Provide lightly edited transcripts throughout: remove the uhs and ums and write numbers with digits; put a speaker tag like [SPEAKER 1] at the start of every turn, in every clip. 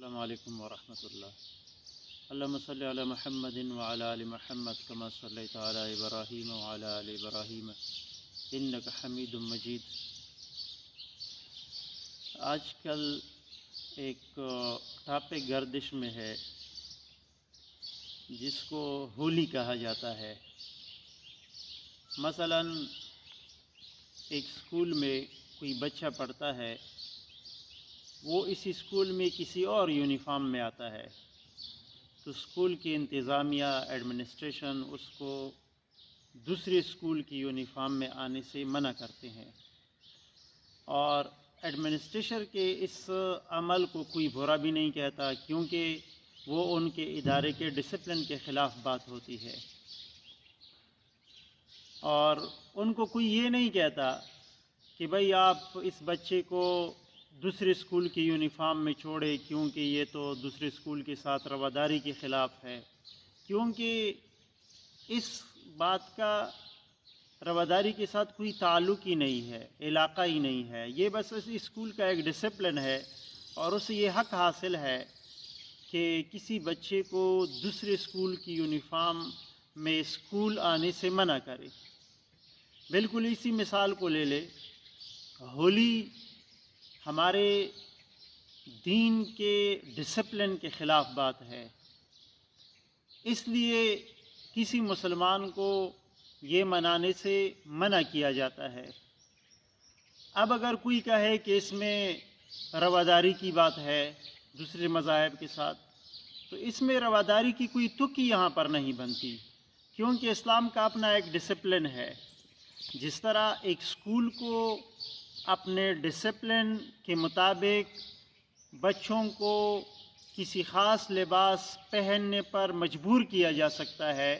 [SPEAKER 1] السلام علیکم ورحمۃ اللہ۔ اللہم صلی علی محمد وعلی آل محمد کما صلیت علی ابراہیم وعلی آل ابراہیم انک حمید مجید۔ آج کل ایک ٹاپک گردش میں ہے جس کو ہولی کہا جاتا ہے۔ مثلا ایک اسکول میں کوئی بچہ پڑھتا ہے، وہ اس اسکول میں کسی اور یونیفارم میں آتا ہے تو اسکول کی انتظامیہ ایڈمنسٹریشن اس کو دوسرے اسکول کی یونیفارم میں آنے سے منع کرتے ہیں، اور ایڈمنسٹریشن کے اس عمل کو کوئی برا بھی نہیں کہتا، کیونکہ وہ ان کے ادارے کے ڈسپلن کے خلاف بات ہوتی ہے، اور ان کو کوئی یہ نہیں کہتا کہ بھئی آپ اس بچے کو دوسرے اسکول کی یونیفارم میں چھوڑے، کیونکہ یہ تو دوسرے اسکول کے ساتھ رواداری کے خلاف ہے، کیونکہ اس بات کا رواداری کے ساتھ کوئی تعلق ہی نہیں ہے، علاقہ ہی نہیں ہے، یہ بس اس اسکول کا ایک ڈسپلن ہے، اور اسے یہ حق حاصل ہے کہ کسی بچے کو دوسرے اسکول کی یونیفارم میں اسکول آنے سے منع کرے۔ بالکل اسی مثال کو لے لے، ہولی ہمارے دین کے ڈسپلن کے خلاف بات ہے، اس لیے کسی مسلمان کو یہ منانے سے منع کیا جاتا ہے۔ اب اگر کوئی کہے کہ اس میں رواداری کی بات ہے دوسرے مذاہب کے ساتھ، تو اس میں رواداری کی کوئی تک ہی یہاں پر نہیں بنتی، کیونکہ اسلام کا اپنا ایک ڈسپلن ہے۔ جس طرح ایک اسکول کو اپنے ڈسپلن کے مطابق بچوں کو کسی خاص لباس پہننے پر مجبور کیا جا سکتا ہے،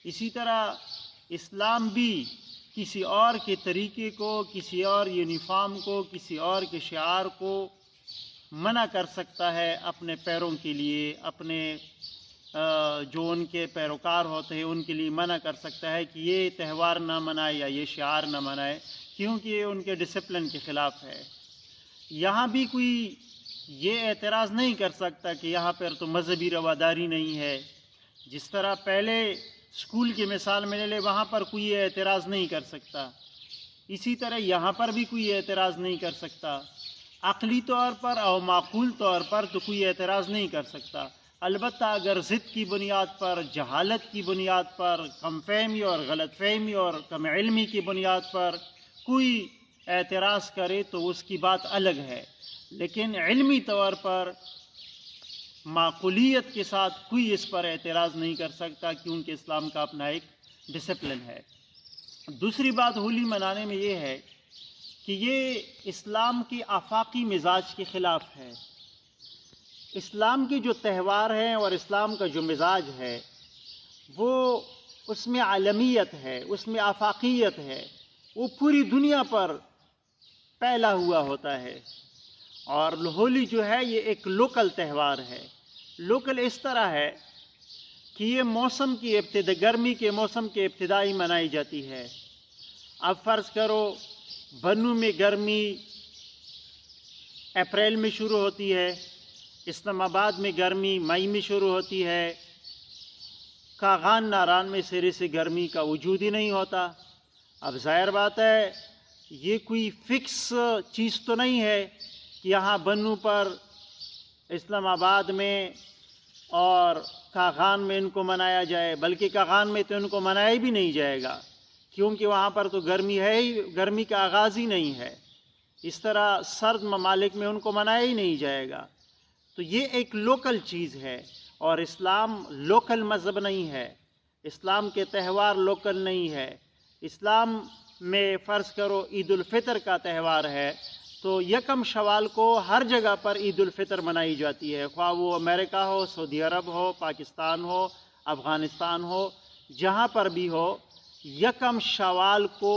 [SPEAKER 1] اسی طرح اسلام بھی کسی اور کے طریقے کو، کسی اور یونیفارم کو، کسی اور کے شعار کو منع کر سکتا ہے اپنے پیروں کے لیے، اپنے جو ان کے پیروکار ہوتے ہیں ان کے لیے منع کر سکتا ہے کہ یہ تہوار نہ منائے یا یہ شعار نہ منائے، کیونکہ یہ ان کے ڈسپلن کے خلاف ہے۔ یہاں بھی کوئی یہ اعتراض نہیں کر سکتا کہ یہاں پر تو مذہبی رواداری نہیں ہے۔ جس طرح پہلے اسکول کی مثال میں لے لے، وہاں پر کوئی یہ اعتراض نہیں کر سکتا، اسی طرح یہاں پر بھی کوئی اعتراض نہیں کر سکتا۔ عقلی طور پر اور معقول طور پر تو کوئی اعتراض نہیں کر سکتا، البتہ اگر ضد کی بنیاد پر، جہالت کی بنیاد پر، کم فہمی اور غلط فہمی اور کم علمی کی بنیاد پر کوئی اعتراض کرے تو اس کی بات الگ ہے، لیکن علمی طور پر معقولیت کے ساتھ کوئی اس پر اعتراض نہیں کر سکتا، کیونکہ اسلام کا اپنا ایک ڈسپلن ہے۔ دوسری بات ہولی منانے میں یہ ہے کہ یہ اسلام کے آفاقی مزاج کے خلاف ہے۔ اسلام کے جو تہوار ہیں اور اسلام کا جو مزاج ہے، وہ اس میں عالمیت ہے، اس میں آفاقیت ہے، وہ پوری دنیا پر پھیلا ہوا ہوتا ہے، اور ہولی جو ہے یہ ایک لوکل تہوار ہے۔ لوکل اس طرح ہے کہ یہ موسم کی گرمی کے موسم کے ابتدائی منائی جاتی ہے۔ اب فرض کرو بنو میں گرمی اپریل میں شروع ہوتی ہے، اسلام آباد میں گرمی مئی میں شروع ہوتی ہے، کاغان ناران میں سرے سے گرمی کا وجود ہی نہیں ہوتا۔ اب ظاہر بات ہے یہ کوئی فکس چیز تو نہیں ہے کہ یہاں بنو پر، اسلام آباد میں اور کاغان میں ان کو منایا جائے، بلکہ کاغان میں تو ان کو منایا بھی نہیں جائے گا، کیونکہ وہاں پر تو گرمی ہے ہی، گرمی کا آغاز ہی نہیں ہے۔ اس طرح سرد ممالک میں ان کو منایا ہی نہیں جائے گا۔ تو یہ ایک لوکل چیز ہے، اور اسلام لوکل مذہب نہیں ہے، اسلام کے تہوار لوکل نہیں ہے۔ اسلام میں فرض کرو عید الفطر کا تہوار ہے تو یکم شوال کو ہر جگہ پر عید الفطر منائی جاتی ہے، خواہ وہ امریکہ ہو، سعودی عرب ہو، پاکستان ہو، افغانستان ہو، جہاں پر بھی ہو، یکم شوال کو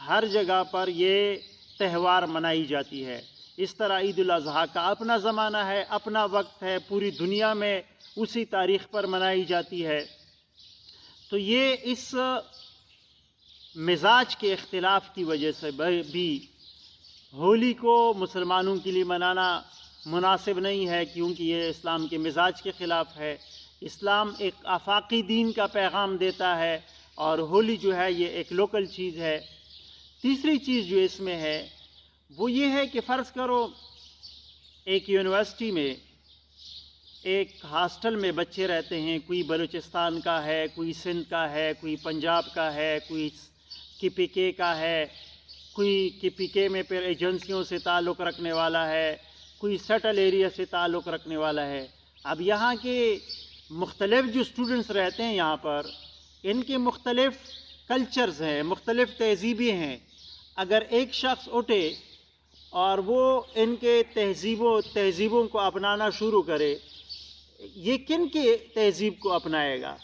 [SPEAKER 1] ہر جگہ پر یہ تہوار منائی جاتی ہے۔ اس طرح عید الاضحیٰ کا اپنا زمانہ ہے، اپنا وقت ہے، پوری دنیا میں اسی تاریخ پر منائی جاتی ہے۔ تو یہ اس مزاج کے اختلاف کی وجہ سے بھی ہولی کو مسلمانوں کے لیے منانا مناسب نہیں ہے، کیونکہ یہ اسلام کے مزاج کے خلاف ہے۔ اسلام ایک آفاقی دین کا پیغام دیتا ہے، اور ہولی جو ہے یہ ایک لوکل چیز ہے۔ تیسری چیز جو اس میں ہے وہ یہ ہے کہ فرض کرو ایک یونیورسٹی میں ایک ہاسٹل میں بچے رہتے ہیں، کوئی بلوچستان کا ہے، کوئی سندھ کا ہے، کوئی پنجاب کا ہے، کوئی KPK کا ہے، کوئی KPK میں پھر ایجنسیوں سے تعلق رکھنے والا ہے، کوئی سیٹل ایریا سے تعلق رکھنے والا ہے۔ اب یہاں کے مختلف جو اسٹوڈنٹس رہتے ہیں یہاں پر، ان کے مختلف کلچرز ہیں، مختلف تہذیبیں ہیں۔ اگر ایک شخص اٹھے اور وہ ان کے تہذیبوں کو اپنانا شروع کرے، یہ کن کی تہذیب کو اپنائے گا؟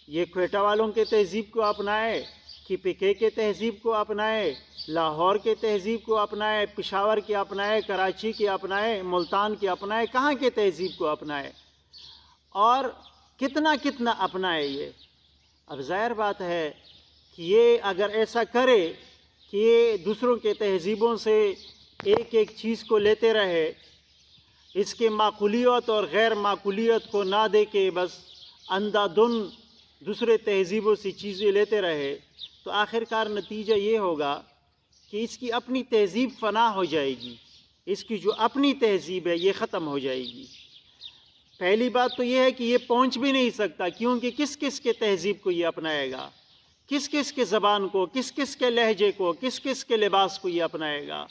[SPEAKER 1] یہ کوئٹہ والوں کے تہذیب کو اپنائے، KPK کے تہذیب کو اپنائے، لاہور کے تہذیب کو اپنائے، پشاور کے اپنائے، کراچی کے اپنائے، ملتان کے اپنائے، کہاں کے تہذیب کو اپنائے، اور کتنا اپنائے یہ؟ اب ظاہر بات ہے کہ یہ اگر ایسا کرے کہ یہ دوسروں کے تہذیبوں سے ایک چیز کو لیتے رہے، اس کے معقولیت اور غیر معقولیت کو نہ دے کے بس اندھا دھن دوسرے تہذیبوں سے چیزیں لیتے رہے، تو آخرکار نتیجہ یہ ہوگا کہ اس کی اپنی تہذیب فنا ہو جائے گی، اس کی جو اپنی تہذیب ہے یہ ختم ہو جائے گی۔ پہلی بات تو یہ ہے کہ یہ پہنچ بھی نہیں سکتا، کیونکہ کس کے تہذیب کو یہ اپنائے گا، کس کے زبان کو، کس کے لہجے کو، کس کے لباس کو یہ اپنائے گا۔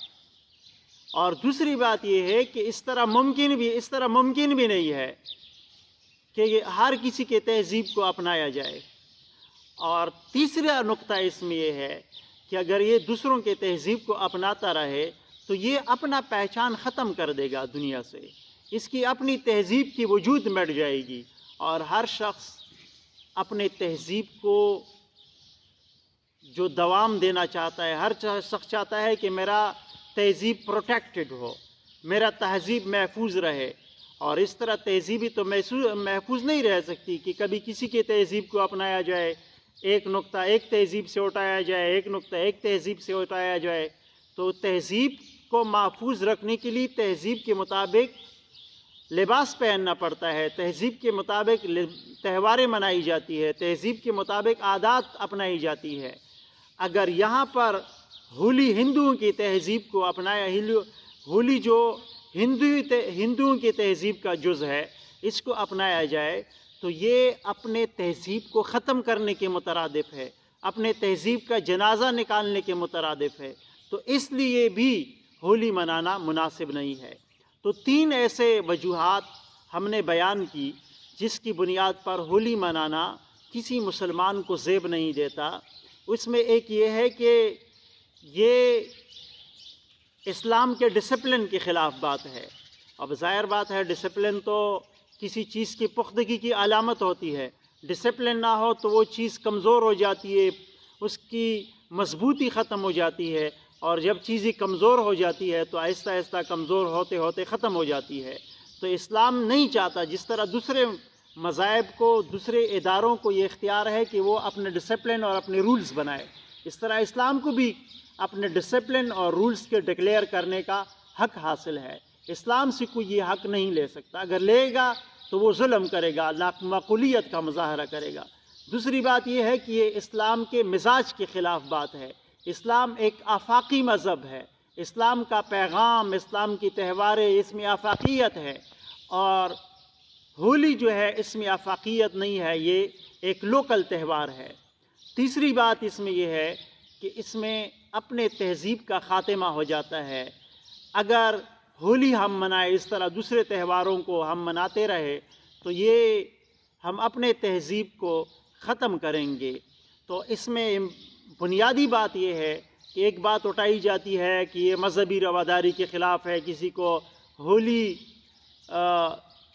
[SPEAKER 1] اور دوسری بات یہ ہے کہ اس طرح ممکن بھی نہیں ہے کہ یہ ہر کسی کے تہذیب کو اپنایا جائے۔ اور تیسرا نقطہ اس میں یہ ہے کہ اگر یہ دوسروں کے تہذیب کو اپناتا رہے تو یہ اپنا پہچان ختم کر دے گا دنیا سے، اس کی اپنی تہذیب کی وجود مٹ جائے گی، اور ہر شخص اپنے تہذیب کو جو دوام دینا چاہتا ہے، ہر شخص چاہتا ہے کہ میرا تہذیب پروٹیکٹڈ ہو، میرا تہذیب محفوظ رہے۔ اور اس طرح تہذیبی تو محفوظ نہیں رہ سکتی کہ کبھی کسی کے تہذیب کو اپنایا جائے، ایک نقطہ ایک تہذیب سے اٹھایا جائے، ایک نقطہ ایک تہذیب سے اٹھایا جائے۔ تو تہذیب کو محفوظ رکھنے کے لیے تہذیب کے مطابق لباس پہننا پڑتا ہے، تہذیب کے مطابق تہواریں منائی جاتی ہے، تہذیب کے مطابق عادات اپنائی جاتی ہے۔ اگر یہاں پر ہولی ہندوؤں کی تہذیب کو اپنایا، ہولی جو ہندوؤں کی تہذیب کا جز ہے، اس کو اپنایا جائے تو یہ اپنے تہذیب کو ختم کرنے کے مترادف ہے، اپنے تہذیب کا جنازہ نکالنے کے مترادف ہے، تو اس لیے بھی ہولی منانا مناسب نہیں ہے۔ تو 3 ایسے وجوہات ہم نے بیان کی جس کی بنیاد پر ہولی منانا کسی مسلمان کو زیب نہیں دیتا۔ اس میں ایک یہ ہے کہ یہ اسلام کے ڈسپلن کے خلاف بات ہے۔ اب ظاہر بات ہے ڈسپلن تو کسی چیز کی پختگی کی علامت ہوتی ہے، ڈسپلن نہ ہو تو وہ چیز کمزور ہو جاتی ہے، اس کی مضبوطی ختم ہو جاتی ہے، اور جب چیزیں کمزور ہو جاتی ہے تو آہستہ آہستہ کمزور ہوتے ہوتے ختم ہو جاتی ہے۔ تو اسلام نہیں چاہتا، جس طرح دوسرے مذاہب کو، دوسرے اداروں کو یہ اختیار ہے کہ وہ اپنے ڈسپلن اور اپنے رولز بنائے، اس طرح اسلام کو بھی اپنے ڈسپلن اور رولز کے ڈکلیئر کرنے کا حق حاصل ہے۔ اسلام سے کوئی یہ حق نہیں لے سکتا، اگر لے گا تو وہ ظلم کرے گا، معقولیت کا مظاہرہ کرے گا۔ دوسری بات یہ ہے کہ یہ اسلام کے مزاج کے خلاف بات ہے۔ اسلام ایک آفاقی مذہب ہے، اسلام کا پیغام، اسلام کی تہواریں، اس میں آفاقیت ہے، اور ہولی جو ہے اس میں آفاقیت نہیں ہے، یہ ایک لوکل تہوار ہے۔ تیسری بات اس میں یہ ہے کہ اس میں اپنے تہذیب کا خاتمہ ہو جاتا ہے۔ اگر ہولی ہم منائے اس طرح دوسرے تہواروں کو ہم مناتے رہے تو یہ ہم اپنے تہذیب کو ختم کریں گے۔ تو اس میں بنیادی بات یہ ہے کہ ایک بات اٹھائی جاتی ہے کہ یہ مذہبی رواداری کے خلاف ہے کسی کو ہولی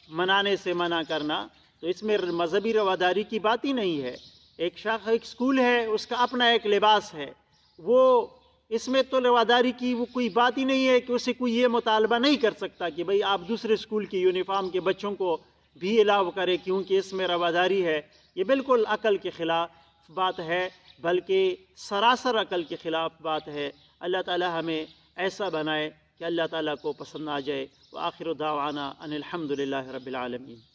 [SPEAKER 1] منانے سے منع کرنا، تو اس میں مذہبی رواداری کی بات ہی نہیں ہے۔ ایک اسکول ہے، اس کا اپنا ایک لباس ہے، وہ اس میں تو رواداری کی وہ کوئی بات ہی نہیں ہے کہ اسے کوئی یہ مطالبہ نہیں کر سکتا کہ بھئی آپ دوسرے اسکول کی یونیفارم کے بچوں کو بھی الاؤ کرے کیونکہ اس میں رواداری ہے۔ یہ بالکل عقل کے خلاف بات ہے، بلکہ سراسر عقل کے خلاف بات ہے۔ اللہ تعالی ہمیں ایسا بنائے کہ اللہ تعالیٰ کو پسند آ جائے۔ وآخر دعوانا ان الحمد للہ رب العالمین۔